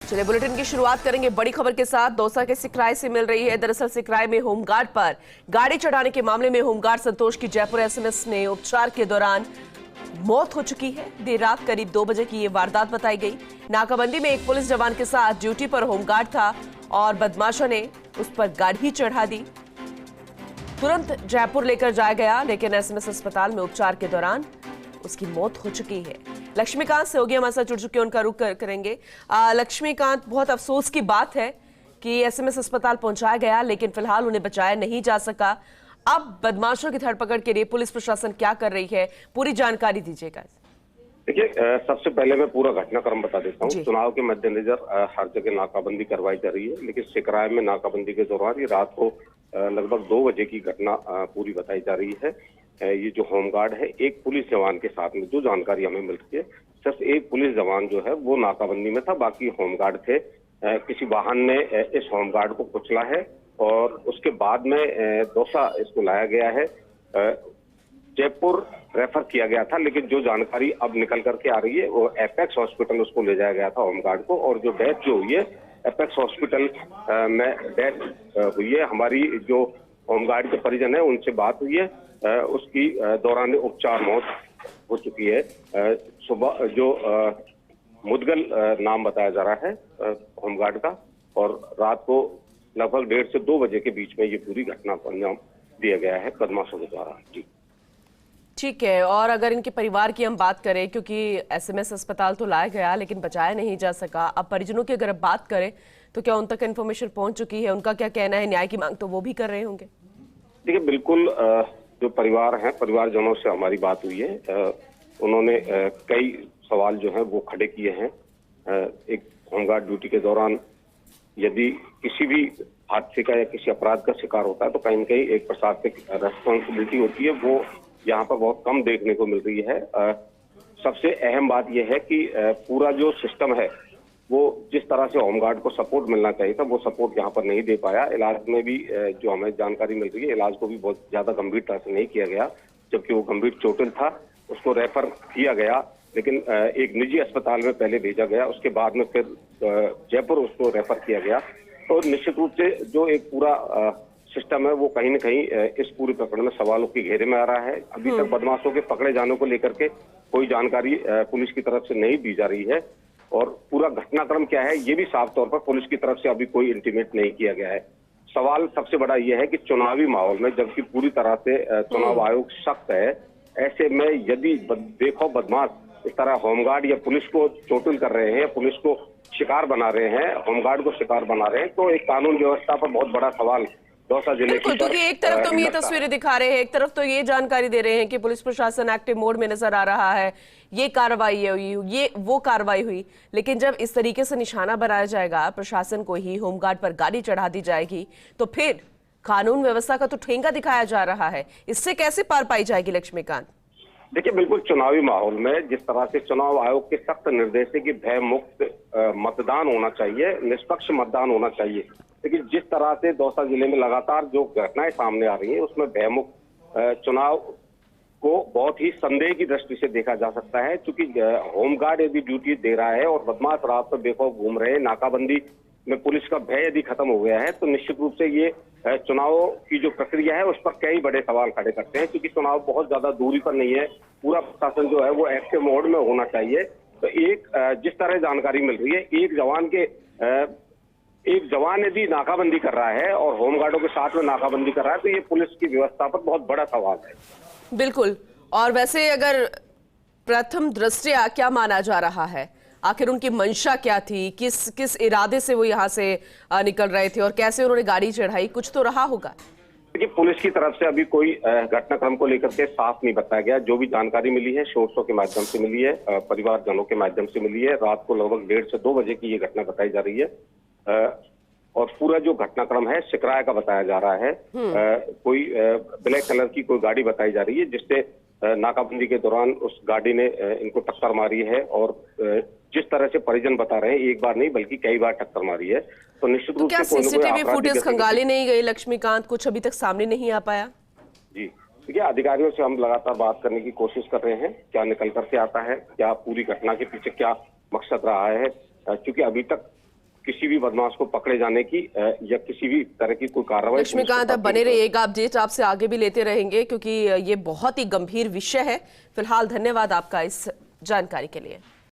चलिए बुलेटिन की शुरुआत करेंगे बड़ी खबर के साथ। दौसा के सिकराय से मिल रही है। दरअसल सिकराय में होमगार्ड पर गाड़ी चढ़ाने के मामले में होमगार्ड संतोष की जयपुर एसएमएस में उपचार के दौरान मौत हो चुकी है। देर रात करीब 2 बजे की ये वारदात बताई गई। नाकाबंदी में एक पुलिस जवान के साथ ड्यूटी पर होमगार्ड था और बदमाशों ने उस पर गाड़ी चढ़ा दी। तुरंत जयपुर लेकर जाया गया, लेकिन एसएमएस अस्पताल में उपचार के दौरान उसकी मौत हो चुकी है। लक्ष्मीकांत से होगी हमारे साथ जुड़ चुके हैं, उनका रुख करेंगे। लक्ष्मीकांत, बहुत अफसोस की बात है कि एसएमएस अस्पताल पहुंचाया गया, लेकिन फिलहाल उन्हें बचाया नहीं जा सका। अब बदमाशों की धरपकड़ के लिए पुलिस प्रशासन क्या कर रही है, पूरी जानकारी दीजिएगा। देखिए, सबसे पहले मैं पूरा घटनाक्रम बता देता हूँ। चुनाव के मद्देनजर हर जगह नाकाबंदी करवाई जा रही है, लेकिन सिकराय में नाकाबंदी के दौरान ये रात को लगभग 2 बजे की घटना पूरी बताई जा रही है। ये जो होमगार्ड है, एक पुलिस जवान के साथ में जो जानकारी हमें मिल रही है, सिर्फ एक पुलिस जवान जो है वो नाकाबंदी में था, बाकी होमगार्ड थे। किसी वाहन ने इस होमगार्ड को कुचला है और उसके बाद में दौसा इसको लाया गया है। जयपुर रेफर किया गया था, लेकिन जो जानकारी अब निकल करके आ रही है वो एपेक्स हॉस्पिटल उसको ले जाया गया था होमगार्ड को, और जो डेथ जो हुई है एपेक्स हॉस्पिटल में डेथ हुई है। हमारी जो होमगार्ड के परिजन है उनसे बात हुई है, उसकी दौरान उपचार मौत हो चुकी है। सुबह जो मुदगल नाम बताया जा रहा है होमगार्ड का, और रात को लगभग 1:30 से 2 बजे के बीच में ये पूरी घटना को अंजाम दिया गया है बदमाशों के द्वारा। जी ठीक है। और अगर इनके परिवार की हम बात करें, क्योंकि एसएमएस अस्पताल तो लाया गया लेकिन बचाया नहीं जा सका, अब परिजनों की अगर बात करें तो क्या उन तक इन्फॉर्मेशन पहुंच चुकी है? उनका क्या कहना है? न्याय की मांग तो वो भी कर रहे होंगे। देखिए, बिल्कुल जो परिवार है, परिवारजनों से हमारी बात हुई है। उन्होंने कई सवाल जो है वो खड़े किए हैं। एक होमगार्ड ड्यूटी के दौरान यदि किसी भी हादसे का या किसी अपराध का शिकार होता है तो कहीं न कहीं एक प्रशासनिक रेस्पॉन्सिबिलिटी होती है, वो यहाँ पर बहुत कम देखने को मिल रही है। सबसे अहम बात यह है कि पूरा जो सिस्टम है वो जिस तरह से होमगार्ड को सपोर्ट मिलना चाहिए था वो सपोर्ट यहाँ पर नहीं दे पाया। इलाज में भी जो हमें जानकारी मिल रही है, इलाज को भी बहुत ज्यादा गंभीरता से नहीं किया गया, जबकि वो गंभीर चोटिल था। उसको रेफर किया गया, लेकिन एक निजी अस्पताल में पहले भेजा गया, उसके बाद में फिर जयपुर उसको रेफर किया गया। तो निश्चित रूप से जो एक पूरा सिस्टम है वो कहीं न कहीं इस पूरे प्रकरण में सवालों के घेरे में आ रहा है। अभी तक बदमाशों के पकड़े जाने को लेकर के कोई जानकारी पुलिस की तरफ से नहीं दी जा रही है, और पूरा घटनाक्रम क्या है ये भी साफ तौर पर पुलिस की तरफ से अभी कोई इंटीमेट नहीं किया गया है। सवाल सबसे बड़ा यह है कि चुनावी माहौल में, जबकि पूरी तरह से चुनाव आयोग सख्त है, ऐसे में यदि देखो बदमाश इस तरह होमगार्ड या पुलिस को चोटिल कर रहे हैं, पुलिस को शिकार बना रहे हैं, होमगार्ड को शिकार बना रहे हैं, तो एक कानून व्यवस्था पर बहुत बड़ा सवाल दौसा जिले की। क्योंकि एक तरफ तो ये तस्वीरें दिखा रहे हैं, एक तरफ तो ये जानकारी दे रहे हैं कि पुलिस प्रशासन एक्टिव मोड में नजर आ रहा है, ये कार्रवाई हुई, ये वो कार्रवाई हुई, लेकिन जब इस तरीके से निशाना बनाया जाएगा प्रशासन को ही, होमगार्ड पर गाड़ी चढ़ा दी जाएगी, तो फिर कानून व्यवस्था का तो ठेंगा दिखाया जा रहा है। इससे कैसे पार पाई जाएगी लक्ष्मीकांत? देखिए, बिल्कुल चुनावी माहौल में जिस तरह से चुनाव आयोग के सख्त निर्देश है कि भय मुक्त मतदान होना चाहिए, निष्पक्ष मतदान होना चाहिए, लेकिन जिस तरह से दौसा जिले में लगातार जो घटनाएं सामने आ रही हैं उसमें भयमुक्त चुनाव को बहुत ही संदेह की दृष्टि से देखा जा सकता है। क्योंकि होमगार्ड यदि ड्यूटी दे रहा है और बदमाश रात पर बेखौफ घूम रहे हैं, नाकाबंदी में पुलिस का भय यदि खत्म हो गया है, तो निश्चित रूप से ये चुनाव की जो प्रक्रिया है उस पर कई बड़े सवाल खड़े करते हैं। क्योंकि चुनाव बहुत ज्यादा दूरी पर नहीं है, पूरा प्रशासन जो है वो एक्टिव मोड में होना चाहिए। तो एक जिस तरह जानकारी मिल रही है, एक जवान यदि नाकाबंदी कर रहा है और होमगार्डों के साथ में नाकाबंदी कर रहा है, तो ये पुलिस की व्यवस्था पर बहुत बड़ा सवाल है। बिल्कुल। और वैसे अगर प्रथम दृष्टया क्या माना जा रहा है, आखिर उनकी मंशा क्या थी, किस इरादे से वो यहाँ से निकल रहे थे और कैसे उन्होंने गाड़ी चढ़ाई, कुछ तो रहा होगा। देखिए, पुलिस की तरफ से अभी कोई घटनाक्रम को लेकर के साफ नहीं बताया गया। जो भी जानकारी मिली है सोर्सों के माध्यम से मिली है, परिवारजनों के माध्यम से मिली है। रात को लगभग 1:30 से 2 बजे की ये घटना बताई जा रही है, और पूरा जो घटनाक्रम है सिकराय का बताया जा रहा है। कोई ब्लैक कलर की कोई गाड़ी बताई जा रही है, जिससे नाकाबंदी के दौरान उस गाड़ी ने इनको टक्कर मारी है, और जिस तरह से परिजन बता रहे हैं एक बार नहीं बल्कि कई बार टक्कर मारी है। तो निश्चित रूप से सीसीटीवी फुटेज खंगाली नहीं गई लक्ष्मीकांत? कुछ अभी तक सामने नहीं आ पाया? जी देखिए, अधिकारियों से हम लगातार बात करने की कोशिश कर रहे हैं, क्या निकल करके आता है, क्या पूरी घटना के पीछे क्या मकसद रहा है। क्योंकि अभी तक किसी भी बदमाश को पकड़े जाने की या किसी भी तरह की कोई कार्रवाई। लक्ष्मीकांत, आप बने रहिएगा, अपडेट आपसे आगे भी लेते रहेंगे क्योंकि ये बहुत ही गंभीर विषय है। फिलहाल धन्यवाद आपका इस जानकारी के लिए।